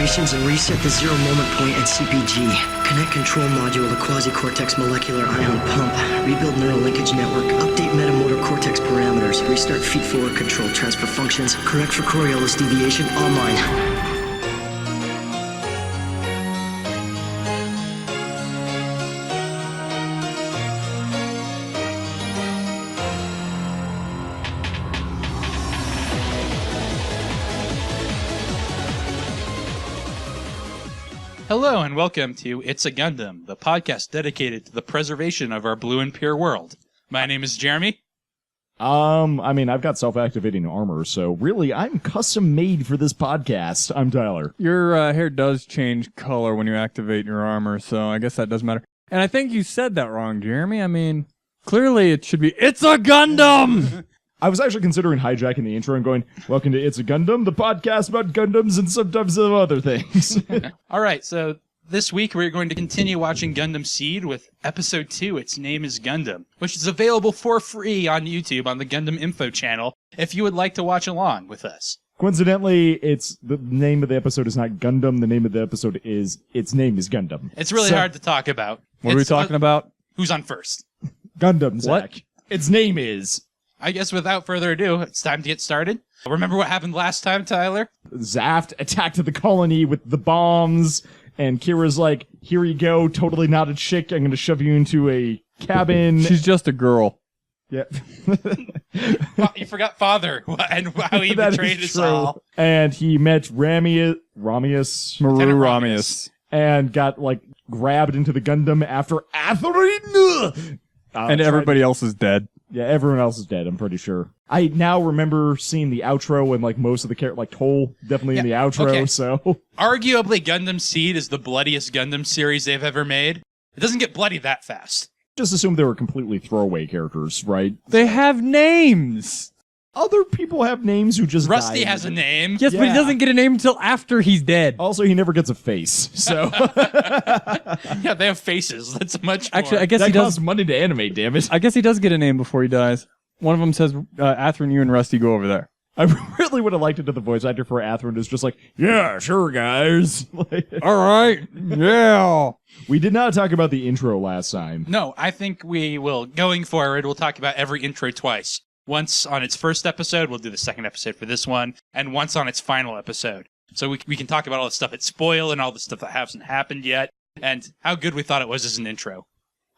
activations and reset the zero moment point at CPG. Connect control module to quasi-cortex molecular ion pump. Rebuild neural linkage network. Update metamotor cortex parameters. Restart feed-forward control transfer functions. Correct for Coriolis deviation online. Hello and welcome to It's a Gundam, the podcast dedicated to the preservation of our blue and pure world. My name is Jeremy. I've got self-activating armor, so really, I'm custom-made for this podcast. I'm Tyler. Your hair does change color when you activate your armor, so I guess that does matter. And I think you said that wrong, Jeremy. I mean, clearly it should be, It's a Gundam! I was actually considering hijacking the intro and going, welcome to It's a Gundam, the podcast about Gundams and sometimes some other things. All right, so this week we're going to continue watching Gundam Seed with Episode 2, Its Name is Gundam, which is available for free on YouTube on the Gundam Info channel if you would like to watch along with us. Coincidentally, the name of the episode is not Gundam, the name of the episode is Its Name is Gundam. It's really hard to talk about. What are we talking about? Who's on first? Gundam Zach. What? Its name is... I guess without further ado, it's time to get started. Remember what happened last time, Tyler? Zaft attacked the colony with the bombs, and Kira's like, here you go, totally not a chick, I'm gonna shove you into a cabin. She's just a girl. Yep. You forgot Father and how he That betrayed is us true. all. And he met Ramius, Maru Lieutenant Ramius. and got, grabbed into the Gundam after Athrun! And everybody else is dead. Yeah, everyone else is dead, I'm pretty sure. I now remember seeing the outro and, most of the characters, Toll, definitely in the outro, okay. So... Arguably, Gundam Seed is the bloodiest Gundam series they've ever made. It doesn't get bloody that fast. Just assume they were completely throwaway characters, right? They have names! Other people have names who just Rusty die. has a name. Yes, but he Yeah. doesn't get a name until after he's dead. Also, he never gets a face, so... Yeah, they have faces. That's much more. Actually, I guess that he does. costs money to animate, damn it. I guess he does get a name before he dies. One of them says, Athrun, you and Rusty go over there. I really would have liked it if the voice actor for Athrun is just like, yeah, sure, guys. All right, yeah. We did not talk about the intro last time. No, I think we will, going forward, we'll talk about every intro twice. Once on its first episode, we'll do the second episode for this one, and once on its final episode. So we can talk about all the stuff it spoiled and all the stuff that hasn't happened yet, and how good we thought it was as an intro.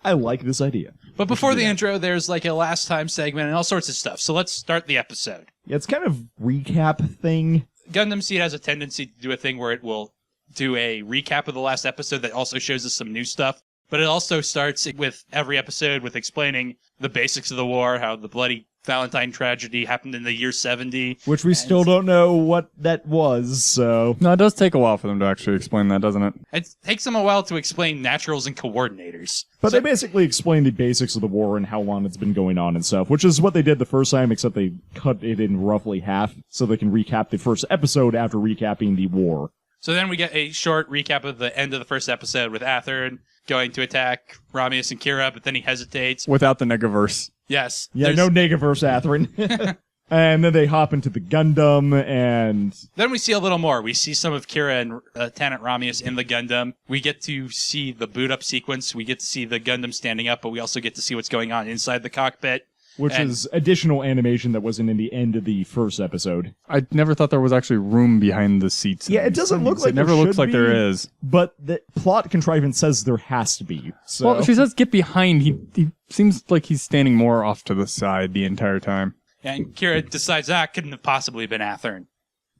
I like this idea. But before the intro, there's a last time segment and all sorts of stuff. So let's start the episode. Yeah, it's kind of recap thing. Gundam Seed has a tendency to do a thing where it will do a recap of the last episode that also shows us some new stuff. But it also starts with every episode with explaining the basics of the war, how the bloody Valentine tragedy happened in the year 70. Which we still don't know what that was, so... No, it does take a while for them to actually explain that, doesn't it? It takes them a while to explain naturals and coordinators. But they basically explain the basics of the war and how long it's been going on and stuff, which is what they did the first time, except they cut it in roughly half so they can recap the first episode after recapping the war. So then we get a short recap of the end of the first episode with Athrun going to attack Ramius and Kira, but then he hesitates. Without the Negaverse. Yes. Yeah, no Negaverse Athrun. And then they hop into the Gundam, and... Then we see a little more. We see some of Kira and Lieutenant Ramius in the Gundam. We get to see the boot-up sequence. We get to see the Gundam standing up, but we also get to see what's going on inside the cockpit. Which is additional animation that wasn't in the end of the first episode. I never thought there was actually room behind the seats. Yeah, it doesn't look like it never there looks should like there be, is. But the plot contrivance says there has to be. So. Well, she says get behind. He seems like he's standing more off to the side the entire time. And Kira decides that couldn't have possibly been Athrun.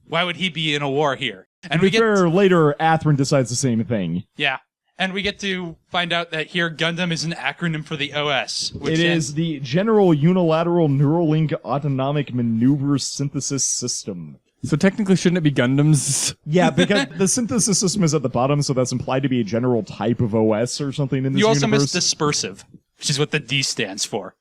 Why would he be in a war here? And to be fair, later Athrun decides the same thing. Yeah. And we get to find out that here Gundam is an acronym for the OS. Which it is the General Unilateral Neuralink Autonomic Maneuver Synthesis System. So technically, shouldn't it be Gundams? Yeah, because the synthesis system is at the bottom, so that's implied to be a general type of OS or something in this universe. You also universe. missed dispersive, which is what the D stands for.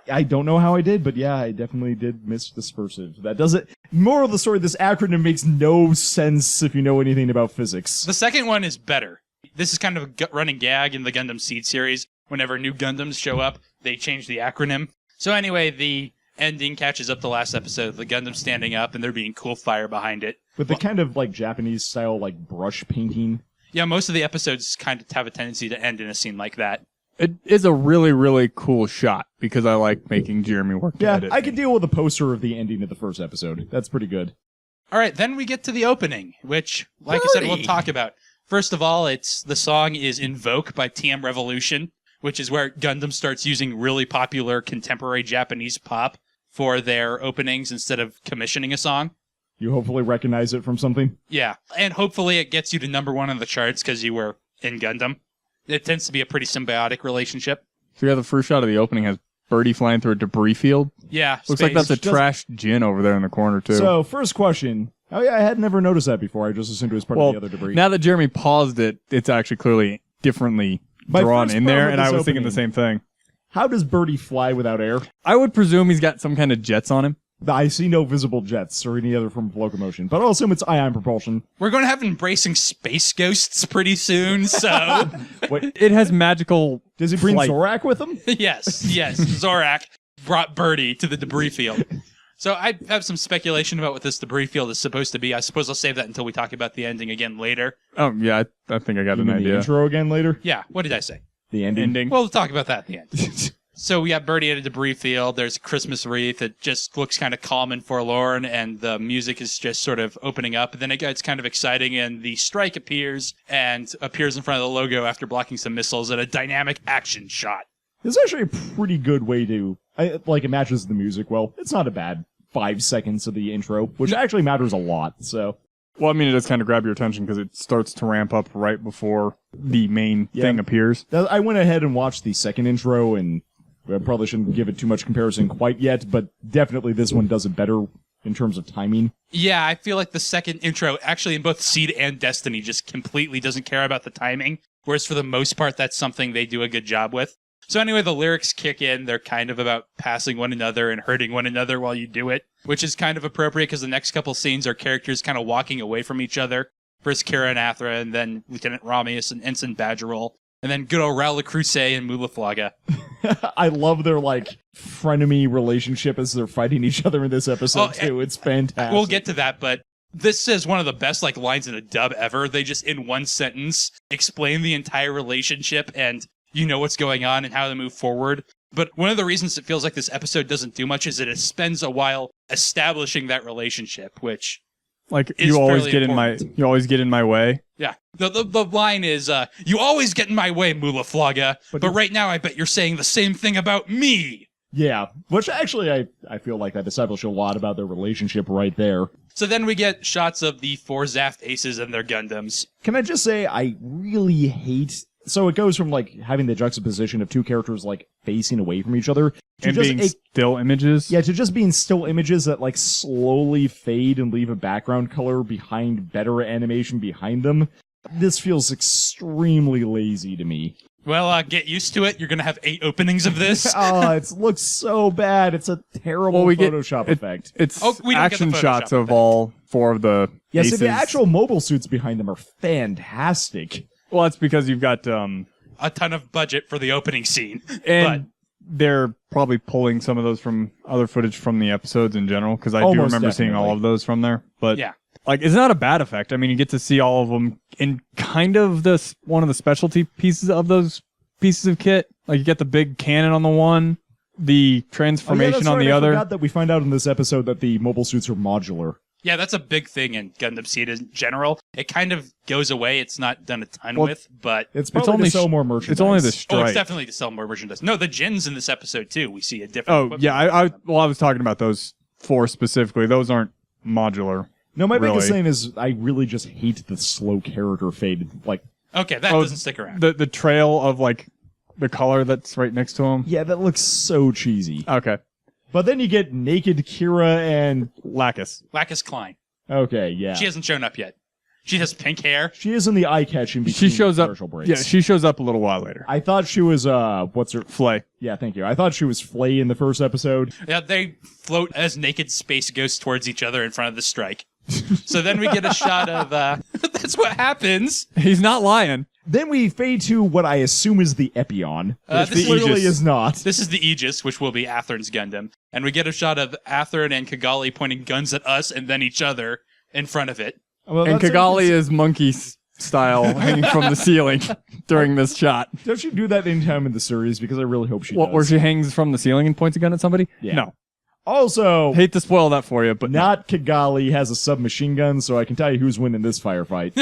I don't know how I did, but yeah, I definitely did miss dispersive. That doesn't... Moral of the story, this acronym makes no sense if you know anything about physics. The second one is better. This is kind of a running gag in the Gundam Seed series. Whenever new Gundams show up, they change the acronym. So anyway, the ending catches up the last episode, the Gundam standing up, and there being cool fire behind it. With the kind of like Japanese style like brush painting. Yeah, most of the episodes kind of have a tendency to end in a scene like that. It is a really, really cool shot because I like making Jeremy work to Yeah, edit. I could deal with the poster of the ending of the first episode. That's pretty good. All right, then we get to the opening, which, like I said, we'll talk about. First of all, the song is Invoke by TM Revolution, which is where Gundam starts using really popular contemporary Japanese pop for their openings instead of commissioning a song. You hopefully recognize it from something. Yeah, and hopefully it gets you to #1 on the charts because you were in Gundam. It tends to be a pretty symbiotic relationship. So yeah, the first shot of the opening has Birdie flying through a debris field. Yeah, Looks like that's a trashed gin over there in the corner too. So, first question. Oh yeah, I had never noticed that before. I just assumed it was part of the other debris. Now that Jeremy paused it, it's actually clearly differently My drawn first in problem there, with and I this was thinking the opening- same thing. How does Birdie fly without air? I would presume he's got some kind of jets on him. I see no visible jets or any other form of locomotion, but I'll assume it's ion propulsion. We're going to have embracing space ghosts pretty soon, so Wait, It has magical. does he bring flight. Zorak with him? yes, Zorak brought Birdie to the debris field. So I have some speculation about what this debris field is supposed to be. I suppose I'll save that until we talk about the ending again later. Oh yeah, I think I got You an mean the idea. intro again later? Yeah, what did I say? The ending. We'll talk about that at the end. So we got Birdie at a debris field. There's a Christmas wreath. It just looks kind of calm and forlorn, and the music is just sort of opening up. And then it gets kind of exciting, and the strike appears in front of the logo after blocking some missiles in a dynamic action shot. It's actually a pretty good way to... it matches the music well. It's not a bad 5 seconds of the intro, which actually matters a lot, so... Well, I mean, it does kind of grab your attention because it starts to ramp up right before the main thing appears. I went ahead and watched the second intro, and I probably shouldn't give it too much comparison quite yet, but definitely this one does it better in terms of timing. Yeah, I feel like the second intro, actually in both Seed and Destiny, just completely doesn't care about the timing, whereas for the most part, that's something they do a good job with. So anyway, the lyrics kick in. They're kind of about passing one another and hurting one another while you do it, which is kind of appropriate because the next couple scenes are characters kind of walking away from each other. First Kira and Athra, and then Lieutenant Ramius and Ensign Badgerol, and then good old Raul Crusade and Mu la Flaga. I love their, frenemy relationship as they're fighting each other in this episode, too. It's fantastic. We'll get to that, but this is one of the best lines in a dub ever. They just, in one sentence, explain the entire relationship and you know what's going on and how to move forward. But one of the reasons it feels like this episode doesn't do much is that it spends a while establishing that relationship, which is you always fairly get important. you always get in my way. Yeah. The line is, you always get in my way, Mu la Flaga, but right now I bet you're saying the same thing about me. Yeah, which actually I feel like that established a lot about their relationship right there. So then we get shots of the 4 Zaft aces and their Gundams. Can I just say, I really hate... So it goes from, having the juxtaposition of two characters, facing away from each other, to And just being still images. Yeah, to just being still images that, slowly fade and leave a background color behind better animation behind them. This feels extremely lazy to me. Well, get used to it. You're going to have 8 openings of this. It looks so bad. It's a terrible Photoshop effect. It's we don't get the action Photoshop shots of effect. all 4 of the Yeah, aces. so the actual mobile suits behind them are fantastic. Well, that's because you've got... A ton of budget for the opening scene. And they're probably pulling some of those from other footage from the episodes in general, because I do Almost remember seeing all definitely. of those from there. But Yeah. it's not a bad effect. I mean, you get to see all of them in kind of one of the specialty pieces of those pieces of kit. You get the big cannon on the one, the transformation on the I other. forgot that we find out in this episode that the mobile suits are modular. Yeah, that's a big thing in Gundam Seed in general. It kind of goes away. It's not done a ton Well, with, but... It's probably only to sell sh- more merchandise. It's only the Oh, strike. it's definitely to sell more merchandise. No, the Jins in this episode, too. We see a different... Oh, equipment. yeah. I was talking about those 4 specifically. Those aren't modular. No, my biggest really. thing is I really just hate the slow character fade. Okay, that doesn't stick around. The trail of, the color that's right next to them. Yeah, that looks so cheesy. Okay. But then you get naked Kira and... Lacus. Lacus Klein. Okay, yeah. She hasn't shown up yet. She has pink hair. She is in the eye catch in between She shows up. commercial breaks. Yeah, she shows up a little while later. I thought she was, what's her... Flay. Yeah, thank you. I thought she was Flay in the first episode. Yeah, they float as naked space ghosts towards each other in front of the strike. So then we get a shot of... that's what happens. He's not lying. Then we fade to what I assume is the Epion, which this is- clearly is not. This is the Aegis, which will be Athern's Gundam. And we get a shot of Athern and Kigali pointing guns at us and then each other in front of it. Well, And that's Kigali is monkey style hanging from the ceiling during this shot. Does she do that anytime in the series? Because I really hope she What, does. where she hangs from the ceiling and points a gun at somebody? Yeah. No. Also, Hate to spoil that for you, but no. not Kigali has a submachine gun, so I can tell you who's winning this firefight.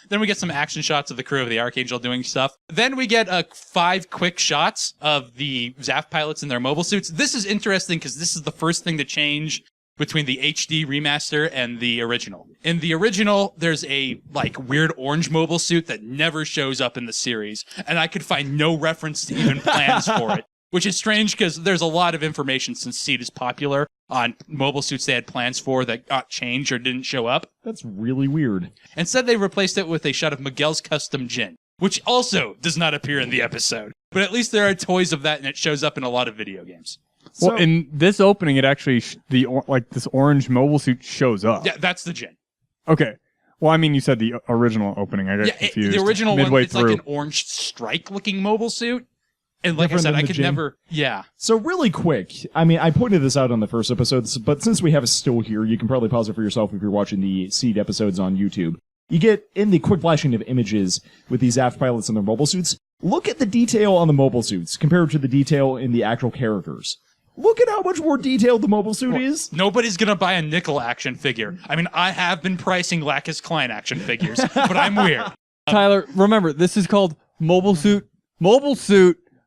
Then we get some action shots of the crew of the Archangel doing stuff. Then we get 5 quick shots of the Zaf pilots in their mobile suits. This is interesting because this is the first thing to change between the HD remaster and the original. In the original, there's a weird orange mobile suit that never shows up in the series, and I could find no reference to even plans for it. Which is strange because there's a lot of information since Seed is popular on mobile suits they had plans for that got changed or didn't show up. That's really weird. Instead, they replaced it with a shot of Miguel's custom gin, which also does not appear in the episode. But at least there are toys of that, and it shows up in a lot of video games. Well, in this opening, it actually this orange mobile suit shows up. Yeah, that's the gin. Okay. Well, I mean, you said the original opening. I got confused. The original one, midway it's through. like an orange strike-looking mobile suit. And like Different I said, than I the could gin? never... Yeah. So really quick, I mean, I pointed this out on the first episodes, but since we have it still here, you can probably pause it for yourself if you're watching the Seed episodes on YouTube. You get in the quick flashing of images with these aft pilots in their mobile suits. Look at the detail on the mobile suits compared to the detail in the actual characters. Look at how much more detailed the mobile suit is. Nobody's gonna buy a nickel action figure. I mean, I have been pricing Lacus Klein action figures, but I'm weird. Tyler, remember, this is called Mobile Suit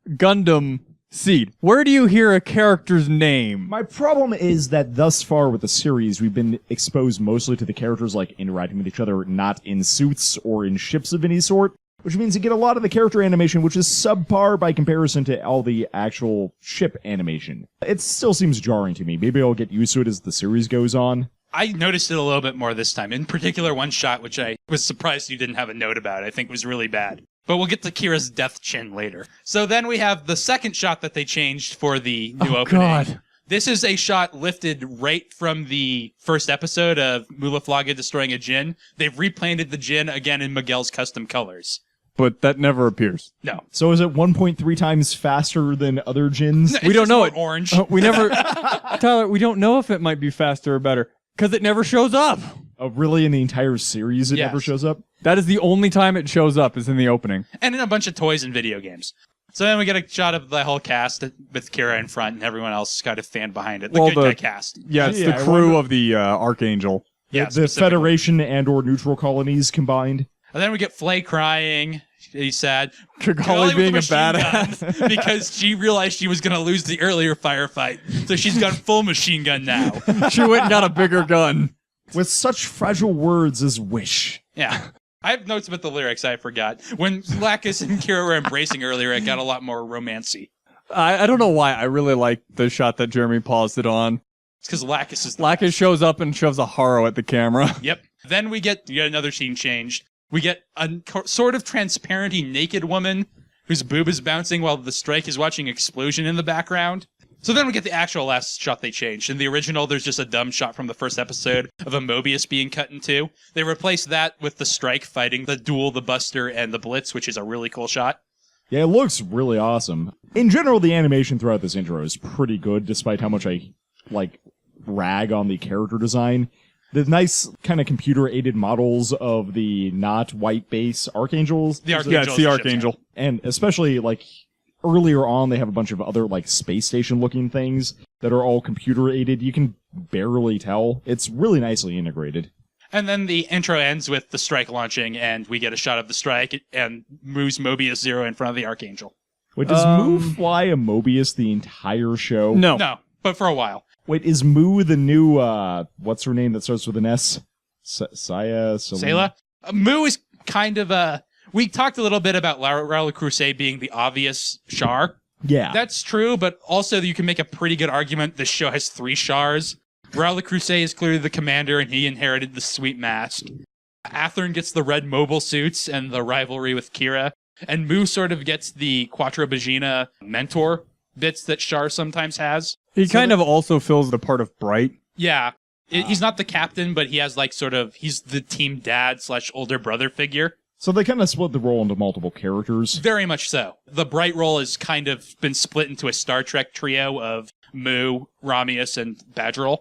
Gundam Seed. Where do you hear a character's name? My problem is that thus far with the series, we've been exposed mostly to the characters like interacting with each other, not in suits or in ships of any sort, which means you get a lot of the character animation, which is subpar by comparison to all the actual ship animation. It still seems jarring to me. Maybe I'll get used to it as the series goes on. I noticed it a little bit more this time. In particular, one shot, which I was surprised you didn't have a note about, I think was really bad. But we'll get to Kira's death chin later. So then we have the second shot that they changed for the new opening. God. This is a shot lifted right from the first episode of Mu la Flaga destroying a Jin. They've replanted the Jin again in Miguel's custom colors. But that never appears. No. So is it 1.3 times faster than other Jins? It's We don't just know more it. orange. We never... Tyler, we don't know if it might be faster or better, because it never shows up. Oh, really? In the entire series, it Yes. never shows up? That is the only time it shows up, is in the opening. And in a bunch of toys and video games. So then we get a shot of the whole cast with Kira in front and everyone else kind of fanned behind it. The Well, good guy cast. Yeah, it's Yeah, the I crew wonder- of the Archangel. Yeah, The specifically. Federation and or neutral colonies combined. And then we get Flay crying. He's sad. Kigali with being the a machine badass. gun because she realized she was going to lose the earlier firefight. So she's got full machine gun now. She went and got a bigger gun. With such fragile words as wish. Yeah. I have notes about the lyrics I forgot. When Lacus and Kira were embracing earlier, it got a lot more romancy. I don't know why. I really like the shot that Jeremy paused it on. It's because Lacus is... Lacus shows up and shoves a Haro at the camera. Yep. Then we get yet another scene change. We get a sort of transparent-y naked woman whose boob is bouncing while the strike is watching explosion in the background. So then we get the actual last shot they changed. In the original, there's just a dumb shot from the first episode of a Mobius being cut in two. They replaced that with the strike fighting the Duel, the Buster, and the Blitz, which is a really cool shot. Yeah, it looks really awesome. In general, the animation throughout this intro is pretty good, despite how much I, rag on the character design. The nice kind of computer-aided models of the not white base Archangels. The Yeah, Archangel. it's the Archangel. And especially, earlier on, they have a bunch of other, space station-looking things that are all computer-aided. You can barely tell. It's really nicely integrated. And then the intro ends with the strike launching, and we get a shot of the strike and moves Mobius Zero in front of the Archangel. Wait, does Mu fly a Mobius the entire show? No. No, but for a while. Wait, is Mu the new, what's her name that starts with an S? Saya? Sayla? Mu is kind of a... We talked a little bit about Raul Crusade being the obvious Char. Yeah. That's true, but also you can make a pretty good argument this show has 3 Chars. Raul Crusade is clearly the commander, and he inherited the sweet mask. Athern gets the red mobile suits and the rivalry with Kira. And Mu sort of gets the Quattro Bagina mentor bits that Char sometimes has. He kind of also fills the part of Bright. Yeah. He's not the captain, but he has he's the team dad / older brother figure. So they kind of split the role into multiple characters. Very much so. The Bright role has kind of been split into a Star Trek trio of Mu, Ramius, and Badgerol.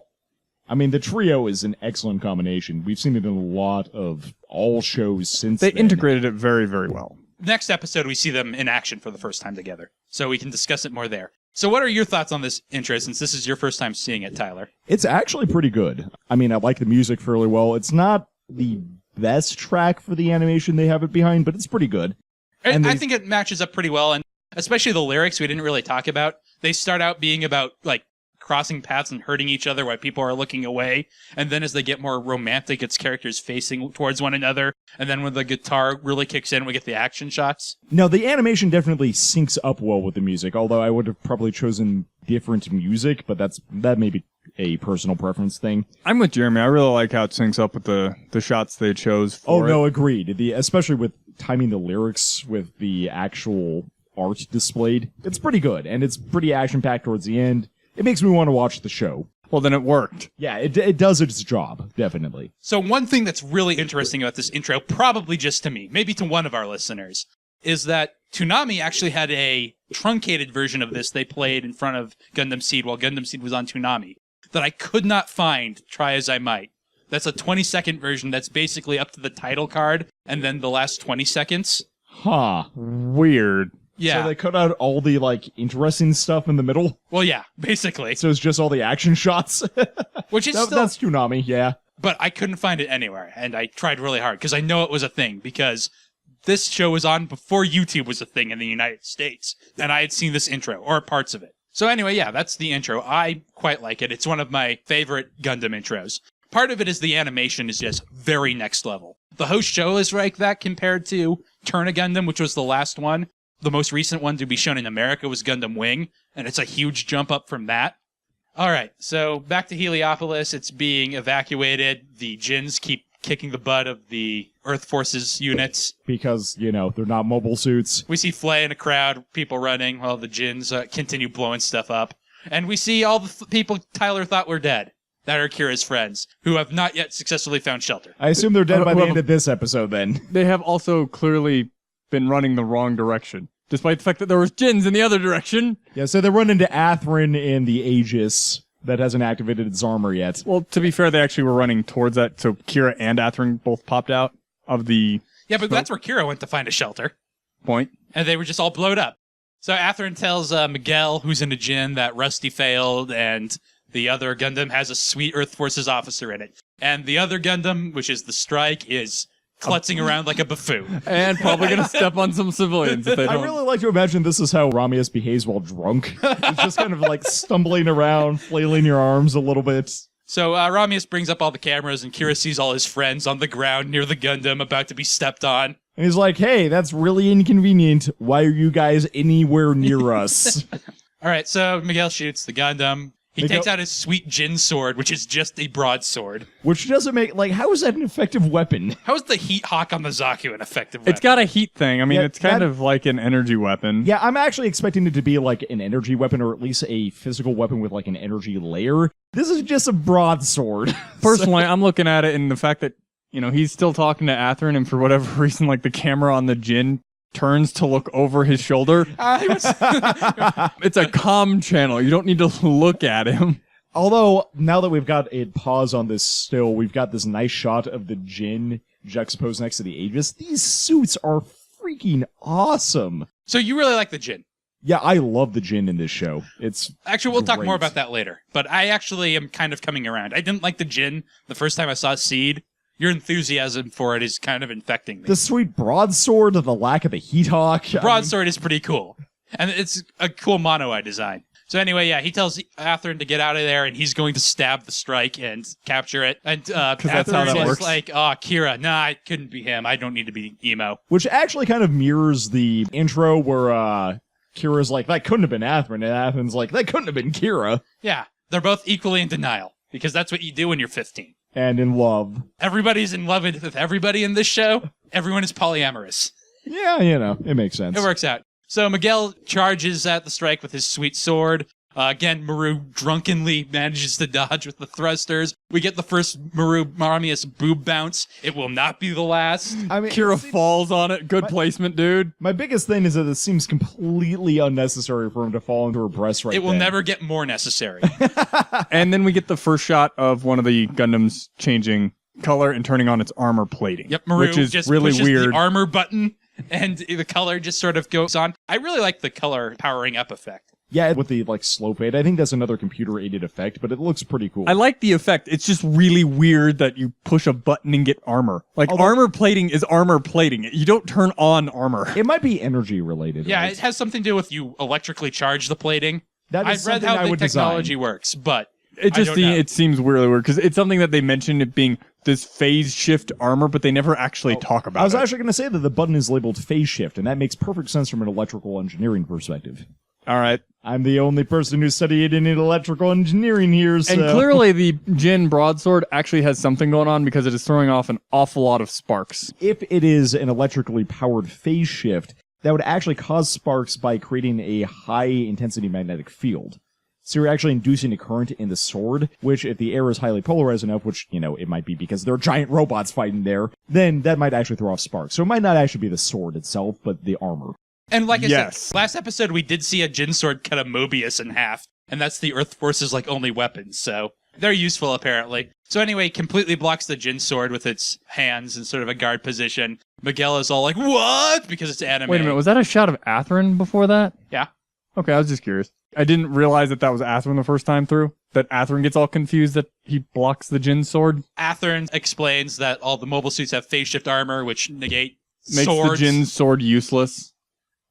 I mean, the trio is an excellent combination. We've seen it in a lot of all shows since They then. integrated it very, very well. Next episode, we see them in action for the first time together, so we can discuss it more there. So what are your thoughts on this intro, since this is your first time seeing it, Tyler? It's actually pretty good. I mean, I like the music fairly well. It's not the best track for the animation they have it behind, but it's pretty good. And I think it matches up pretty well, and especially the lyrics we didn't really talk about. They start out being about, like, crossing paths and hurting each other while people are looking away, and then as they get more romantic, it's characters facing towards one another, and then when the guitar really kicks in, we get the action shots. No, the animation definitely syncs up well with the music, although I would have probably chosen different music, but that may be a personal preference thing. I'm with Jeremy. I really like how it syncs up with the shots they chose for no, agreed. Especially with timing the lyrics with the actual art displayed. It's pretty good, and it's pretty action-packed towards the end. It makes me want to watch the show. Well, then it worked. Yeah, it does its job, definitely. So one thing that's really interesting about this intro, probably just to me, maybe to one of our listeners, is that Toonami actually had a truncated version of this they played in front of Gundam Seed while Gundam Seed was on Toonami that I could not find, try as I might. That's a 20-second version that's basically up to the title card and then the last 20 seconds. Huh. Weird. Yeah. So they cut out all the, interesting stuff in the middle? Well, yeah, basically. So it's just all the action shots? Which is still... That's Toonami, yeah. But I couldn't find it anywhere, and I tried really hard, because I know it was a thing, because this show was on before YouTube was a thing in the United States, and I had seen this intro, or parts of it. So anyway, yeah, that's the intro. I quite like it. It's one of my favorite Gundam intros. Part of it is the animation is just very next level. The host show is like that compared to Turn a Gundam, which was the last one. The most recent one to be shown in America was Gundam Wing, and it's a huge jump up from that. All right, so back to Heliopolis. It's being evacuated. The Djinns keep kicking the butt of the Earth Forces units. Because, they're not mobile suits. We see Flay in a crowd, people running, while the Djinns continue blowing stuff up. And we see all the people Tyler thought were dead. That are Kira's friends, who have not yet successfully found shelter. I assume they're dead by the end of this episode, then. They have also clearly been running the wrong direction, despite the fact that there was Djinns in the other direction. Yeah, so they run into Atherin in the Aegis that hasn't activated its armor yet. Well, to be fair, they actually were running towards that, so Kira and Atherin both popped out of the... Yeah, but that's where Kira went to find a shelter. Point. And they were just all blowed up. So Atherin tells Miguel, who's in a Djinn, that Rusty failed, and the other Gundam has a sweet Earth Forces officer in it. And the other Gundam, which is the Strike, is klutzing around like a buffoon. And probably going to step on some civilians if they don't. I really like to imagine this is how Ramius behaves while drunk. He's just kind of stumbling around, flailing your arms a little bit. So Ramius brings up all the cameras, and Kira sees all his friends on the ground near the Gundam about to be stepped on. And he's like, hey, that's really inconvenient. Why are you guys anywhere near us? All right, so Miguel shoots the Gundam. He takes out his sweet Djinn sword, which is just a broadsword. Which doesn't make, how is that an effective weapon? How is the heat hawk on the Zaku an effective weapon? It's got a heat thing. I mean, Yeah, it's kind of like an energy weapon. Yeah, I'm actually expecting it to be an energy weapon, or at least a physical weapon with an energy layer. This is just a broadsword. Personally, I'm looking at it in the fact that, he's still talking to Atherin, and for whatever reason, the camera on the Djinn turns to look over his shoulder. It's a comm channel. You don't need to look at him. Although, now that we've got a pause on this still, we've got this nice shot of the Djinn juxtaposed next to the Aegis. These suits are freaking awesome. So you really like the Djinn? Yeah, I love the Djinn in this show. Actually, we'll talk great. more about that later. But I actually am kind of coming around. I didn't like the Djinn the first time I saw Seed. Your enthusiasm for it is kind of infecting me. The sweet broadsword and the lack of the heat hawk. The broadsword is pretty cool. And it's a cool mono-eye design. So anyway, yeah, he tells Atherin to get out of there, and he's going to stab the Strike and capture it. And that's how Atherin that is works. like, oh, Kira, nah, it couldn't be him. I don't need to be emo. Which actually kind of mirrors the intro where Kira's like, that couldn't have been Atherin, and Atherin's like, that couldn't have been Kira. Yeah, they're both equally in denial, because that's what you do when you're 15. And in love. Everybody's in love with everybody in this show. Everyone is polyamorous. Yeah, it makes sense. It works out. So Miguel charges at the Strike with his sweet sword. Again, Maru drunkenly manages to dodge with the thrusters. We get the first Maru Marmius boob bounce. It will not be the last. I mean, Kira falls on it. Good placement, dude. my biggest thing is that it seems completely unnecessary for him to fall into her breast right It will then. never get more necessary. And then we get the first shot of one of the Gundams changing color and turning on its armor plating. Yep, Maru which is just really pushes weird. the armor button, and the color just sort of goes on. I really like the color powering up effect. Yeah, with the like slow fade. I think that's another computer-aided effect, but it looks pretty cool. I like the effect. It's just really weird that you push a button and get armor. Like, armor plating is armor plating. You don't turn on armor. It might be energy related. Yeah, right? it has something to do with you electrically charge the plating. That is I've read something how I the would technology design. works, but It I just don't know. it seems really weird because it's something that they mentioned it being this phase shift armor, but they never actually talk about I was it. actually going to say that the button is labeled phase shift, and that makes perfect sense from an electrical engineering perspective. All right. I'm the only person who studied in electrical engineering here, so... And clearly the Jin broadsword actually has something going on because it is throwing off an awful lot of sparks. if it is an electrically powered phase shift, that would actually cause sparks by creating a high-intensity magnetic field. So you're actually inducing a current in the sword, which if the air is highly polarized enough, which, you know, it might be because there are giant robots fighting there, then that might actually throw off sparks. So it might not actually be the sword itself, but the armor. And like I Yes. said, last episode we did see a Jin sword cut a Mobius in half, and that's the Earth Force's like only weapons, so they're useful apparently. So anyway, completely blocks the Jin sword with its hands in sort of a guard position. Miguel is all like, "What?" because it's anime. Wait a minute, was that a shot of Atherin before that? Yeah. Okay, I was just curious. I didn't realize that was Atherin the first time through. That Atherin gets all confused that he blocks the Jin sword. Atherin explains that all the mobile suits have phase shift armor, which negate Makes swords, the Jin sword useless.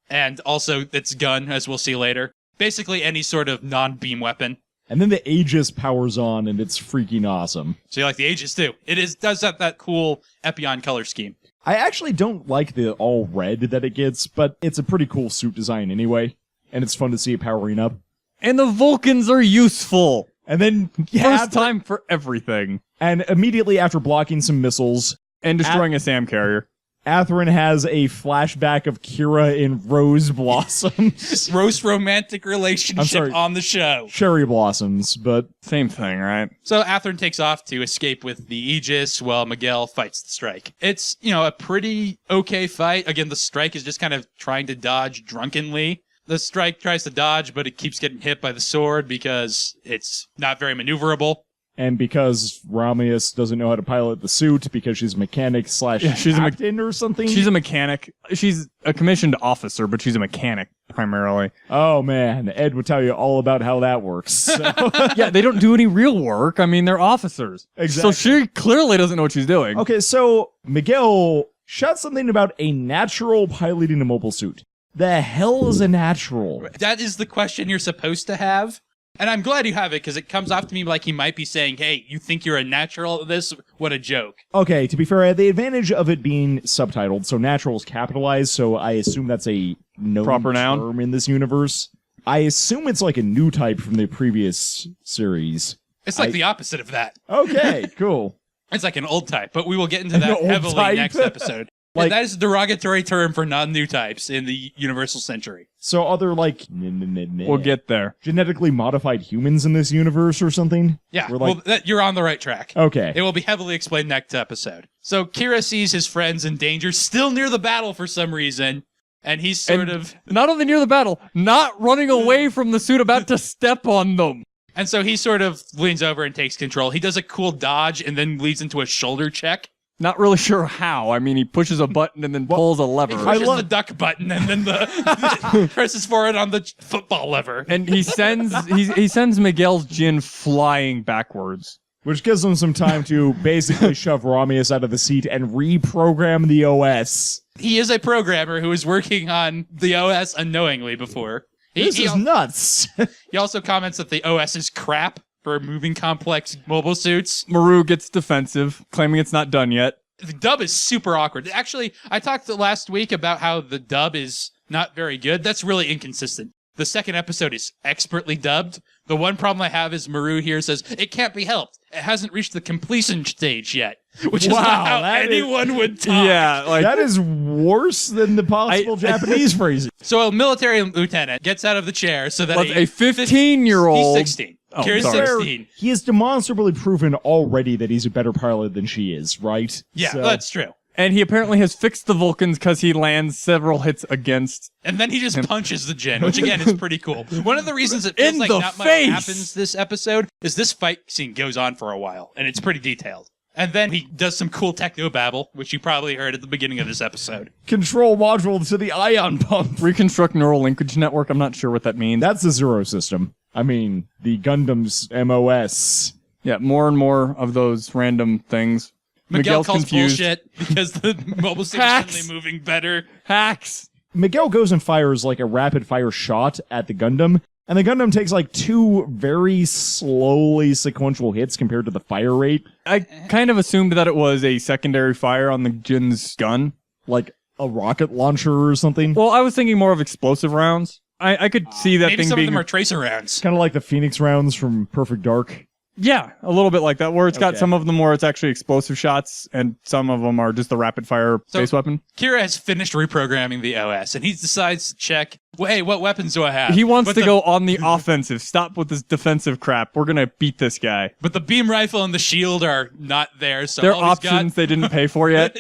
and also its gun, as we'll see later. Basically any sort of non-beam weapon. And then the Aegis powers on, and it's freaking awesome. So you like the Aegis too. Does have that cool Epion color scheme. I actually don't like the all red that it gets, but it's a pretty cool suit design anyway, and it's fun to see it powering up. And the Vulcans are useful. And then, First time for everything. and immediately after blocking some missiles, And destroying a SAM carrier. Atherin has a flashback of Kira in Rose Blossom. Gross romantic relationship sorry. on the show. Cherry Blossoms, but Same thing, right? So Atherin takes off to escape with the Aegis while Miguel fights the strike. It's, a pretty okay fight. Again, the strike is just kind of trying to dodge drunkenly. The strike tries to dodge, but it keeps getting hit by the sword because it's not very maneuverable. and because Ramius doesn't know how to pilot the suit because she's a mechanic slash she's a captain or something. She's a mechanic. She's a commissioned officer, but she's a mechanic primarily. Oh man, Ed would tell you all about how that works. So. Yeah, they don't do any real work. I mean, they're officers. Exactly. So she clearly doesn't know what she's doing. Okay, so Miguel shouts something about a natural piloting a mobile suit. The hell is a natural? That is the question you're supposed to have. And I'm glad you have it, because it comes off to me like he might be saying, hey, you think you're a natural at this? What a joke. Okay, to be fair, I had the advantage of it being subtitled, so natural is capitalized, so I assume that's a known Proper noun? term in this universe. I assume it's like a new type from the previous series. It's like the opposite of that. Okay, cool. It's like an old type, but we will get into An that old heavily type? next episode. Like- That is a derogatory term for non-new types in the Universal Century. So other, like, We'll get there. genetically modified humans in this universe or something? Yeah, We're like, you're on the right track. okay. It will be heavily explained next episode. So Kira sees his friends in danger, still near the battle for some reason, and he's sort of... Not only near the battle, not running away from the suit, about to step on them. And so he sort of leans over and takes control. He does a cool dodge and then leads into a shoulder check. Not really sure how. I mean, he pushes a button and then pulls a He lever. pushes the duck button and then presses forward on the football lever. And he sends Miguel's Jin flying backwards. Which gives them some time to basically shove Ramius out of the seat and reprogram the OS. He is a programmer who is working on the OS unknowingly before. This is nuts. He also comments that the OS is crap for moving complex mobile suits. Maru gets defensive, claiming it's not done yet. The dub is super awkward. Actually, I talked last week about how the dub is not very good. That's really inconsistent. The second episode is expertly dubbed. The one problem I have is Maru here says, it can't be helped. It hasn't reached the completion stage yet. Which is Wow, not how that is- anyone would talk. Yeah, like That is worse than the possible Japanese phrasing. So a military lieutenant gets out of the chair so that a 15-year-old. He's 16. Oh, Kira's sorry. 16. He has demonstrably proven already that he's a better pilot than she is, right? Yeah, So- that's true. And he apparently has fixed the Vulcans because he lands several hits against. And then he just punches the Jin, which again is pretty cool. One of the reasons it feels In like the not face! much happens this episode is this fight scene goes on for a while, and it's pretty detailed. And then he does some cool techno babble, which you probably heard at the beginning of this episode. Control module to the ion pump. Reconstruct neural linkage network. I'm not sure what that means. That's the Zero system. I mean, the Gundam's MOS. Yeah, more and more of those random things. Miguel Miguel's calls confused. bullshit because the mobile suit is Hacks! suddenly moving better. Hacks. Miguel goes and fires like a rapid fire shot at the Gundam, and the Gundam takes like 2 very slowly sequential hits compared to the fire rate, I kind of assumed that it was a secondary fire on the Jin's gun. like a rocket launcher or something. Well, I was thinking more of explosive rounds. I could see that Maybe thing some being of them are tracer rounds. Kind of like the Phoenix rounds from Perfect Dark. yeah, a little bit like that. Where it's got Okay. some of them where it's actually explosive shots, and some of them are just the rapid fire So- base weapon. Kira has finished reprogramming the OS, and he decides to check, well, hey, what weapons do I have? He wants But to the- go on the offensive. Stop with this defensive crap. We're gonna beat this guy. But the beam rifle and the shield are not there, so They're all he's options they didn't pay for yet.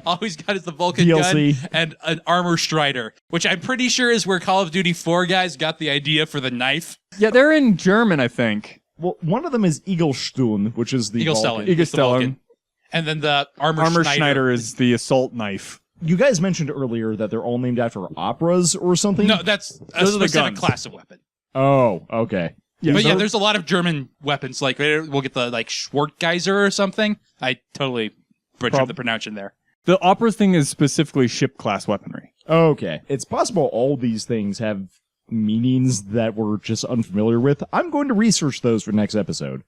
all he's got is the Vulcan DLC. gun and an armor strider, which I'm pretty sure is where Call of Duty 4 guys got the idea for the knife. Yeah, they're in German, I think. Well, one of them is Eaglestun, which is the Eagle Vulcan. Stellan. It's the Eagle Stellan. Vulcan. And then the armor, Armor Schneider. Schneider is the assault knife. You guys mentioned earlier that they're all named after operas or something? No, that's a Those are the specific guns. class of weapon. Oh, okay. But yeah, there's a lot of German weapons. Like we'll get the like Schwartgeiser or something. I totally butchered the pronunciation there. The Opera's thing is specifically ship class weaponry. Okay. It's possible all these things have meanings that we're just unfamiliar with. I'm going to research those for next episode.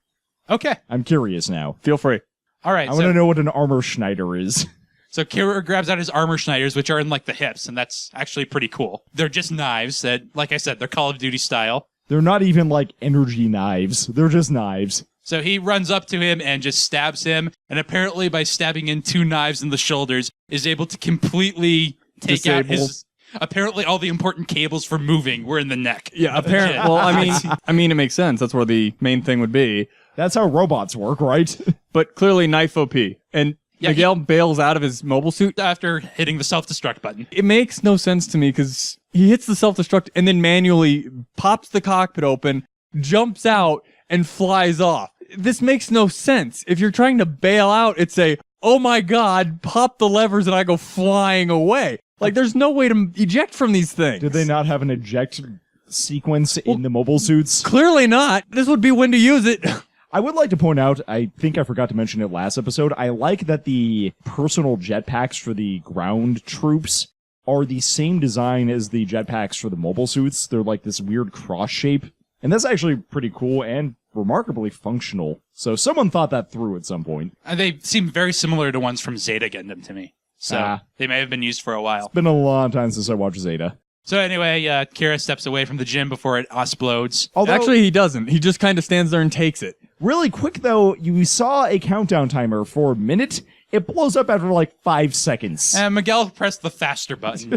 Okay, I'm curious now. Feel free. all right. I want to know what an armor Schneider is. So Kira grabs out his armor Schneiders, which are in like the hips, and that's actually pretty cool. They're just knives that, like I said, they're Call of Duty style. They're not even like energy knives. They're just knives. So he runs up to him and just stabs him, and apparently by stabbing in 2 knives in the shoulders, is able to completely take out Disable. his... Apparently all the important cables for moving were in the neck. Yeah, of the apparently. Jin. Well, I mean, it makes sense. That's where the main thing would be. That's how robots work, right? But clearly, knife OP. And Yeah, Miguel bails out of his mobile suit. After hitting the self-destruct button. It makes no sense to me because he hits the self-destruct and then manually pops the cockpit open, jumps out, and flies off. This makes no sense. If you're trying to bail out, it's a, oh my god, pop the levers and I go flying away. Like, there's no way to eject from these things. Did they not have an eject sequence in the mobile suits? Clearly not. This would be when to use it. I would like to point out, I think I forgot to mention it last episode, I like that the personal jetpacks for the ground troops are the same design as the jetpacks for the mobile suits. They're like this weird cross shape. And that's actually pretty cool and remarkably functional. So someone thought that through at some point. And they seem very similar to ones from Zeta Gundam to me. So they may have been used for a while. Been a long time since I watched Zeta. So anyway, Kira steps away from the gym before it explodes. Although, Actually, he doesn't. He just kind of stands there and takes it. really quick though, you saw a countdown timer for a minute. It blows up after like 5 seconds. And Miguel pressed the faster button.